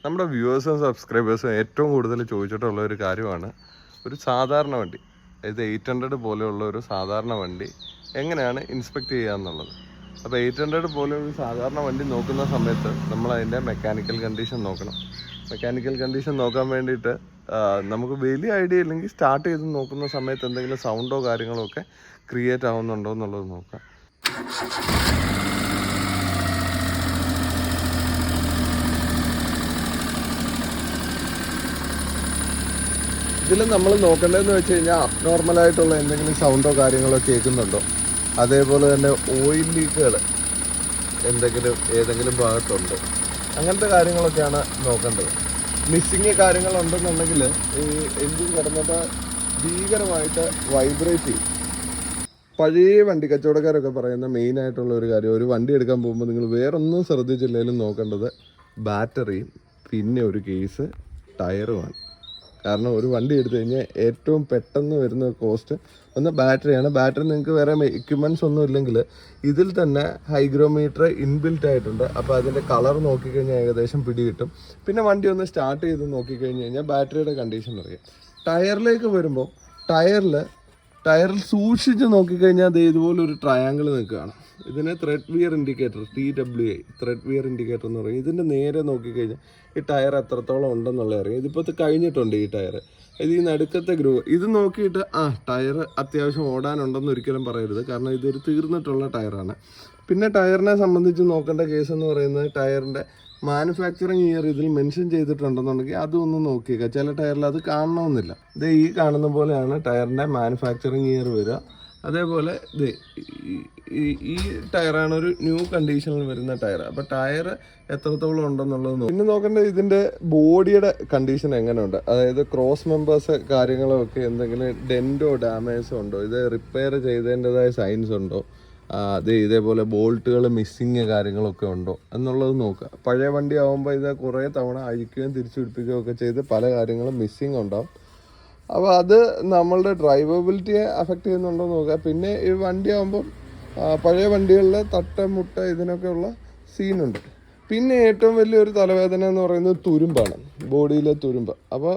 നമ്മുടെ വ്യൂവേഴ്സും സബ്സ്ക്രൈബേഴ്സും ഏറ്റവും കൂടുതൽ ചോദിച്ചിട്ടുള്ള ഒരു കാര്യമാണ് ഒരു സാധാരണ വണ്ടി, അതായത് 800 പോലെയുള്ള ഒരു സാധാരണ വണ്ടി എങ്ങനെയാണ് ഇൻസ്പെക്ട് ചെയ്യുക എന്നുള്ളത്. അപ്പോൾ 800 പോലെ ഒരു സാധാരണ വണ്ടി നോക്കുന്ന സമയത്ത് നമ്മൾ അതിൻ്റെ മെക്കാനിക്കൽ കണ്ടീഷൻ നോക്കണം. മെക്കാനിക്കൽ കണ്ടീഷൻ നോക്കാൻ വേണ്ടിയിട്ട് നമുക്ക് വലിയ ഐഡിയ ഇല്ലെങ്കിൽ സ്റ്റാർട്ട് ചെയ്ത് നോക്കുന്ന സമയത്ത് എന്തെങ്കിലും സൗണ്ടോ കാര്യങ്ങളോ ഒക്കെ ക്രിയേറ്റ് ആവുന്നുണ്ടോ എന്നുള്ളത് നോക്കാം. ഇതിൽ നമ്മൾ നോക്കേണ്ടതെന്ന് വെച്ച് കഴിഞ്ഞാൽ അബ്നോർമലായിട്ടുള്ള എന്തെങ്കിലും സൗണ്ടോ കാര്യങ്ങളോ കേൾക്കുന്നുണ്ടോ, അതേപോലെ തന്നെ ഓയിൽ ലീക്കുകൾ ഏതെങ്കിലും ഭാഗത്തുണ്ടോ, അങ്ങനത്തെ കാര്യങ്ങളൊക്കെയാണ് നോക്കേണ്ടത്. മിസ്സിങ് കാര്യങ്ങളുണ്ടെന്നുണ്ടെങ്കിൽ ഈ എൻജിൻ കിടന്നിട്ട് ഭീകരമായിട്ട് വൈബ്രേറ്റ് ചെയ്യും. പഴയ വണ്ടി കച്ചവടക്കാരൊക്കെ പറയുന്ന മെയിനായിട്ടുള്ള ഒരു കാര്യം, ഒരു വണ്ടി എടുക്കാൻ പോകുമ്പോൾ നിങ്ങൾ വേറൊന്നും ശ്രദ്ധിച്ചില്ലെങ്കിലും നോക്കേണ്ടത് ബാറ്ററിയും പിന്നെ ഒരു കേസ് ടയറുമാണ്. കാരണം ഒരു വണ്ടി എടുത്തു കഴിഞ്ഞാൽ ഏറ്റവും പെട്ടെന്ന് വരുന്ന കോസ്റ്റ് ഒന്ന് ബാറ്ററിയാണ്. ബാറ്ററി നിങ്ങൾക്ക് വേറെ എക്യുപ്മെൻറ്റ്സ് ഒന്നും ഇല്ലെങ്കിൽ ഇതിൽ തന്നെ ഹൈഗ്രോമീറ്റർ ഇൻബിൽറ്റ് ആയിട്ടുണ്ട്. അപ്പോൾ അതിൻ്റെ കളർ നോക്കിക്കഴിഞ്ഞാൽ ഏകദേശം പിടികിട്ടും. പിന്നെ വണ്ടി ഒന്ന് സ്റ്റാർട്ട് ചെയ്ത് നോക്കിക്കഴിഞ്ഞ് കഴിഞ്ഞാൽ ബാറ്ററിയുടെ കണ്ടീഷൻ അറിയാം. ടയറിലേക്ക് വരുമ്പോൾ ടയറിൽ സൂക്ഷിച്ച് നോക്കിക്കഴിഞ്ഞാൽ അത് ഇതുപോലെ ഒരു ട്രയാങ്കിൾ നിൽക്കുകയാണ്. ഇതിന് thread wear indicator TWI thread wear indicator എന്ന് പറയും. ഇതിൻ്റെ നേരെ നോക്കിക്കഴിഞ്ഞാൽ ഈ ടയർ എത്രത്തോളം ഉണ്ടെന്നുള്ള അറിയാം. ഇതിപ്പോൾ കഴിഞ്ഞിട്ടുണ്ട് ഈ ടയർ. ഇത് ഈ നടുക്കത്തെ ഗ്രൂവ് ഇത് നോക്കിയിട്ട് ടയർ അത്യാവശ്യം ഓടാനുണ്ടെന്ന് ഒരിക്കലും പറയരുത്, കാരണം ഇതൊരു തീർന്നിട്ടുള്ള ടയറാണ്. പിന്നെ ടയറിനെ സംബന്ധിച്ച് നോക്കേണ്ട കേസ് എന്ന് പറയുന്നത് ടയറിൻ്റെ മാനുഫാക്ചറിങ് ഇയർ ഇതിൽ മെൻഷൻ ചെയ്തിട്ടുണ്ടെന്നുണ്ടെങ്കിൽ അതൊന്ന് നോക്കിയേക്കാം. ചില ടയറിൽ അത് കാണണമെന്നില്ല. ഇത് ഈ കാണുന്ന പോലെയാണ് ടയറിൻ്റെ മാനുഫാക്ചറിങ് ഇയർ വരിക. അതേപോലെ ഈ ടയറാണ് ഒരു ന്യൂ കണ്ടീഷനിൽ വരുന്ന ടയർ. അപ്പോൾ ടയർ എത്രത്തോളം ഉണ്ടെന്നുള്ളത് നോക്കും. പിന്നെ നോക്കേണ്ടത് ഇതിൻ്റെ ബോഡിയുടെ കണ്ടീഷൻ എങ്ങനെയുണ്ട്, അതായത് ക്രോസ് മെമ്പേഴ്സ് കാര്യങ്ങളൊക്കെ എന്തെങ്കിലും ഡെൻറ്റോ ഡാമേജോ ഉണ്ടോ, ഇത് റിപ്പയർ ചെയ്തതിൻ്റെതായ സൈൻസ് ഉണ്ടോ, ഇതേപോലെ ബോൾട്ടുകൾ മിസ്സിങ് കാര്യങ്ങളൊക്കെ ഉണ്ടോ എന്നുള്ളത് നോക്കുക. പഴയ വണ്ടി ആകുമ്പോൾ ഇത് കുറേ തവണ അഴിക്കുകയും തിരിച്ചു പിടിപ്പിക്കുകയും ഒക്കെ ചെയ്ത് പല കാര്യങ്ങളും മിസ്സിങ് ഉണ്ടാവും. അപ്പോൾ അത് നമ്മളുടെ ഡ്രൈവബിലിറ്റിയെ അഫക്റ്റ് ചെയ്യുന്നുണ്ടോ നോക്കുക. പിന്നെ ഈ വണ്ടി ആകുമ്പം പഴയ വണ്ടികളിൽ തട്ടമുട്ട ഇതിനൊക്കെയുള്ള സീനുണ്ട്. പിന്നെ ഏറ്റവും വലിയൊരു തലവേദന എന്ന് പറയുന്നത് തുരുമ്പാണ്, ബോഡിയിലെ തുരുമ്പ്. അപ്പോൾ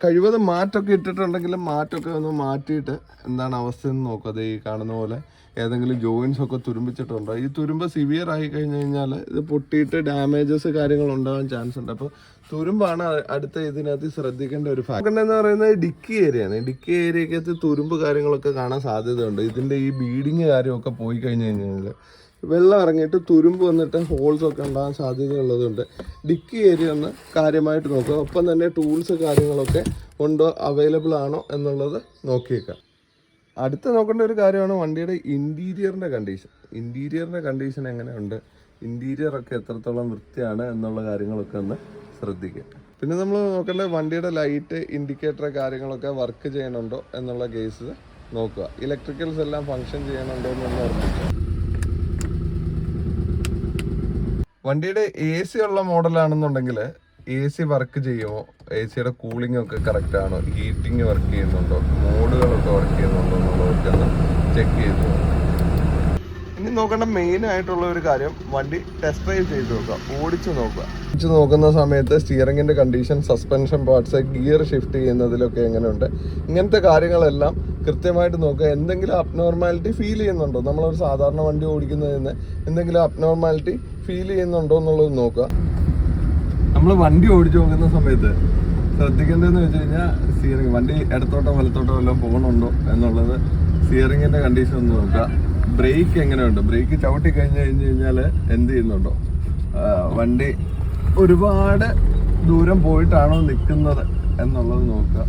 കഴിവതും മാറ്റമൊക്കെ ഇട്ടിട്ടുണ്ടെങ്കിലും മാറ്റമൊക്കെ ഒന്ന് മാറ്റിയിട്ട് എന്താണ് അവസ്ഥയെന്ന് നോക്കുക. ഈ കാണുന്ന പോലെ ഏതെങ്കിലും ജോയിൻസ് ഒക്കെ തുരുമ്പിച്ചിട്ടുണ്ടോ. ഈ തുരുമ്പ് സിവിയർ ആയി കഴിഞ്ഞ് കഴിഞ്ഞാൽ ഇത് പൊട്ടിയിട്ട് ഡാമേജസ് കാര്യങ്ങൾ ഉണ്ടാകാൻ ചാൻസ് ഉണ്ട്. അപ്പോൾ തുരുമ്പാണ് അടുത്ത ഇതിനകത്ത് ശ്രദ്ധിക്കേണ്ട ഒരു ഫാക്ടർ എന്ന് പറയുന്നത് ഡിക്കി ഏരിയയാണ്. ഡിക്കി ഏരിയക്കകത്ത് തുരുമ്പ് കാര്യങ്ങളൊക്കെ കാണാൻ സാധ്യതയുണ്ട്. ഇതിൻ്റെ ഈ ബീഡിങ് കാര്യമൊക്കെ പോയി കഴിഞ്ഞ് കഴിഞ്ഞാൽ വെള്ളം ഇറങ്ങിയിട്ട് തുരുമ്പ് വന്നിട്ട് ഹോൾസ് ഒക്കെ ഉണ്ടാകാൻ സാധ്യതയുള്ളതുകൊണ്ട് ഡിക്കി ഏരിയ ഒന്ന് കാര്യമായിട്ട് നോക്കുക. ഒപ്പം തന്നെ ടൂൾസ് കാര്യങ്ങളൊക്കെ ഉണ്ടോ, അവൈലബിൾ ആണോ എന്നുള്ളത് നോക്കിയേക്കാം. അടുത്ത് നോക്കേണ്ട ഒരു കാര്യമാണ് വണ്ടിയുടെ ഇൻറ്റീരിയറിൻ്റെ കണ്ടീഷൻ. ഇൻറ്റീരിയറിൻ്റെ കണ്ടീഷൻ എങ്ങനെയുണ്ട്, ഇൻറ്റീരിയറൊക്കെ എത്രത്തോളം വൃത്തിയാണ് എന്നുള്ള കാര്യങ്ങളൊക്കെ ഒന്ന് ശ്രദ്ധിക്കുക. പിന്നെ നമ്മൾ നോക്കേണ്ട വണ്ടിയുടെ ലൈറ്റ് ഇൻഡിക്കേറ്റർ കാര്യങ്ങളൊക്കെ വർക്ക് ചെയ്യണുണ്ടോ എന്നുള്ള കേസ് നോക്കുക. ഇലക്ട്രിക്കൽസ് എല്ലാം ഫങ്ഷൻ ചെയ്യണുണ്ടോ എന്നുള്ള ഉറപ്പിക്കുക. വണ്ടിയുടെ AC ഉള്ള മോഡലാണെന്നുണ്ടെങ്കിൽ AC വർക്ക് ചെയ്യുമോ, ACയുടെ കൂളിംഗ് ഒക്കെ കറക്റ്റ് ആണോ, ഹീറ്റിംഗ് വർക്ക് ചെയ്യുന്നുണ്ടോ, മോഡുകളൊക്കെ വർക്ക് ചെയ്യുന്നുണ്ടോ എന്നുള്ളതൊക്കെ ഒന്ന് ചെക്ക് ചെയ്ത് നോക്കുക. ഇനി നോക്കേണ്ട മെയിൻ ആയിട്ടുള്ള ഒരു കാര്യം, വണ്ടി ടെസ്റ്റ് ഡ്രൈവ് ചെയ്ത് നോക്കുക, ഓടിച്ചു നോക്കുക. ഓടിച്ചു നോക്കുന്ന സമയത്ത് സ്റ്റിയറിംഗിൻ്റെ condition, suspension parts, gear shift ചെയ്യുന്നതിലൊക്കെ എങ്ങനെയുണ്ട്, ഇങ്ങനത്തെ കാര്യങ്ങളെല്ലാം കൃത്യമായിട്ട് നോക്കുക. എന്തെങ്കിലും അബ്നോർമാലിറ്റി ഫീൽ ചെയ്യുന്നുണ്ടോ, നമ്മളൊരു സാധാരണ വണ്ടി ഓടിക്കുന്നതിന് എന്തെങ്കിലും അബ്നോർമാലിറ്റി ഫീൽ ചെയ്യുന്നുണ്ടോ എന്നുള്ളത് നോക്കുക. നമ്മൾ വണ്ടി ഓടിച്ചു നോക്കുന്ന സമയത്ത് ശ്രദ്ധിക്കേണ്ടതെന്ന് വെച്ച് കഴിഞ്ഞാൽ സ്റ്റിയറിംഗ്, വണ്ടി ഇടത്തോട്ടോ വലത്തോട്ടോ എല്ലാം പോകണുണ്ടോ എന്നുള്ളത് സ്റ്റിയറിംഗിൻ്റെ കണ്ടീഷൻ ഒന്ന് നോക്കുക. ബ്രേക്ക് എങ്ങനെയുണ്ട്, ബ്രേക്ക് ചവിട്ടി കഴിഞ്ഞാൽ എന്ത് ചെയ്യുന്നുണ്ടോ, വണ്ടി ഒരുപാട് ദൂരം പോയിട്ടാണോ നിൽക്കുന്നത് എന്നുള്ളത് നോക്കുക.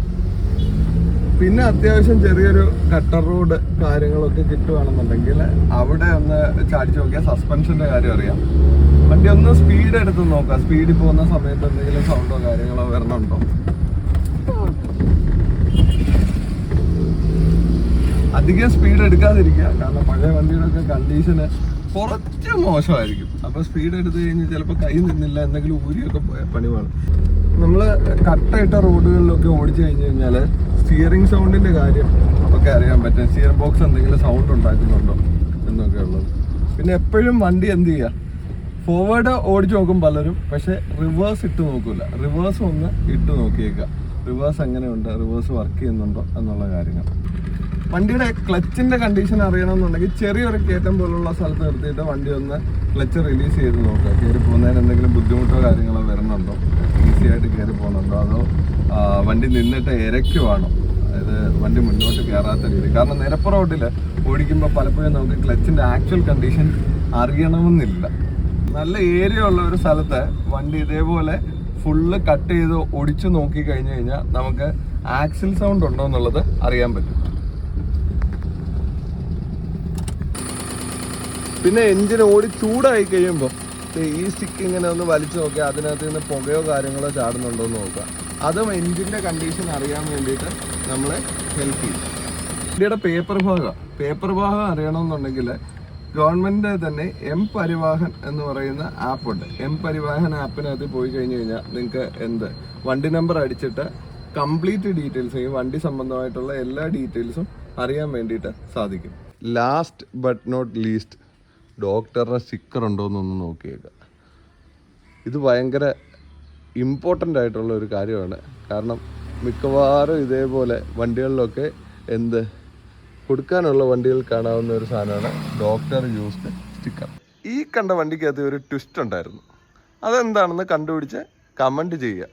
പിന്നെ അത്യാവശ്യം ചെറിയൊരു കട്ടർ റോഡ് കാര്യങ്ങളൊക്കെ കിട്ടുകയാണെന്നുണ്ടെങ്കിൽ അവിടെ ഒന്ന് ചാടിച്ച് നോക്കിയാൽ സസ്പെൻഷൻ്റെ കാര്യം അറിയാം. വണ്ടി ഒന്ന് സ്പീഡ് എടുത്ത് നോക്കുക. സ്പീഡിൽ പോകുന്ന സമയത്ത് എന്തെങ്കിലും സൗണ്ടോ കാര്യങ്ങളോ വരണുണ്ടോ. അധികം സ്പീഡ് എടുക്കാതിരിക്കുക, കാരണം പഴയ വണ്ടിയുടെ കണ്ടീഷന് കുറച്ച് മോശമായിരിക്കും. അപ്പോൾ സ്പീഡ് എടുത്ത് കഴിഞ്ഞ് ചിലപ്പോൾ കൈ നിന്നില്ല, എന്തെങ്കിലും ഊരിയൊക്കെ പോയ പണിവാണ്. നമ്മൾ കട്ടയിട്ട റോഡുകളിലൊക്കെ ഓടിച്ചു കഴിഞ്ഞ് കഴിഞ്ഞാൽ സ്റ്റിയറിംഗ് സൗണ്ടിൻ്റെ കാര്യം ഒക്കെ അറിയാൻ പറ്റും. സ്റ്റിയറിംഗ് ബോക്സ് എന്തെങ്കിലും സൗണ്ട് ഉണ്ടാക്കുന്നുണ്ടോ എന്നൊക്കെ ഉള്ളത്. പിന്നെ എപ്പോഴും വണ്ടി എന്ത് ചെയ്യുക, ഫോർവേഡ് ഓടിച്ചു നോക്കും പലരും, പക്ഷെ റിവേഴ്സ് ഇട്ട് നോക്കൂല. റിവേഴ്സ് ഒന്ന് ഇട്ട് നോക്കിയേക്കുക, റിവേഴ്സ് എങ്ങനെയുണ്ട്, റിവേഴ്സ് വർക്ക് ചെയ്യുന്നുണ്ടോ എന്നുള്ള കാര്യങ്ങൾ. വണ്ടിയുടെ ക്ലച്ചിന്റെ കണ്ടീഷൻ അറിയണമെന്നുണ്ടെങ്കിൽ ചെറിയൊരു കയറ്റം പോലുള്ള സ്ഥലത്ത് നിർത്തിയിട്ട് വണ്ടി ഒന്ന് ക്ലച്ച് റിലീസ് ചെയ്ത് നോക്കുക. കയറി പോകുന്നതിന് എന്തെങ്കിലും ബുദ്ധിമുട്ടോ കാര്യങ്ങളോ വരുന്നുണ്ടോ, ഈസി ആയിട്ട് കയറി പോകുന്നുണ്ടോ, അതോ വണ്ടി നിന്നിട്ട് ഇരയ്ക്കുവാണോ, അതായത് വണ്ടി മുന്നോട്ട് കയറാത്ത രീതി. കാരണം നിരപ്പ് റോഡിൽ ഓടിക്കുമ്പോൾ പലപ്പോഴും നമുക്ക് ക്ലച്ചിന്റെ ആക്ച്വൽ കണ്ടീഷൻ അറിയണമെന്നില്ല. നല്ല ഏരിയ ഉള്ള ഒരു സ്ഥലത്ത് വണ്ടി ഇതേപോലെ ഫുള്ള് കട്ട് ചെയ്ത് ഓടിച്ചു നോക്കി കഴിഞ്ഞു കഴിഞ്ഞാൽ നമുക്ക് ആക്സിൽ സൗണ്ട് ഉണ്ടോ എന്നുള്ളത് അറിയാൻ പറ്റും. പിന്നെ എഞ്ചിൻ ഓടി ചൂടായി കഴിയുമ്പോൾ ഈ സ്റ്റിക്ക് ഇങ്ങനെ ഒന്ന് വലിച്ചു നോക്കുക, അതിനകത്ത് നിന്ന് പുകയോ കാര്യങ്ങളോ ചാടുന്നുണ്ടോ എന്ന് നോക്കുക. അതും എഞ്ചിൻ്റെ കണ്ടീഷൻ അറിയാൻ വേണ്ടിയിട്ട് നമ്മളെ ഹെൽപ്പ് ചെയ്യും. വണ്ടിയുടെ പേപ്പർ ഭാഗം അറിയണമെന്നുണ്ടെങ്കിൽ ഗവൺമെൻറ് തന്നെ എം പരിവാഹൻ എന്ന് പറയുന്ന ആപ്പുണ്ട്. എം പരിവാഹൻ ആപ്പിനകത്ത് പോയി കഴിഞ്ഞ് കഴിഞ്ഞാൽ നിങ്ങൾക്ക് വണ്ടി നമ്പർ അടിച്ചിട്ട് കംപ്ലീറ്റ് ഡീറ്റെയിൽസ്, ഈ വണ്ടി സംബന്ധമായിട്ടുള്ള എല്ലാ ഡീറ്റെയിൽസും അറിയാൻ വേണ്ടിയിട്ട് സാധിക്കും. ലാസ്റ്റ് ബട്ട് നോട്ട് ലീസ്റ്റ്, ഡോക്ടറുടെ സ്റ്റിക്കർ ഉണ്ടോ എന്നൊന്ന് നോക്കിയേക്കുക. ഇത് ഭയങ്കര ഇമ്പോർട്ടൻ്റ് ആയിട്ടുള്ള ഒരു കാര്യമാണ്. കാരണം മിക്കവാറും ഇതേപോലെ വണ്ടികളിലൊക്കെ കൊടുക്കാനുള്ള വണ്ടികൾ കാണാവുന്ന ഒരു സാധനമാണ് ഡോക്ടർ യൂസ്ഡ് സ്റ്റിക്കർ. ഈ കണ്ട വണ്ടിക്കകത്ത് ഒരു ട്വിസ്റ്റ് ഉണ്ടായിരുന്നു. അതെന്താണെന്ന് കണ്ടുപിടിച്ച് കമൻറ്റ് ചെയ്യുക.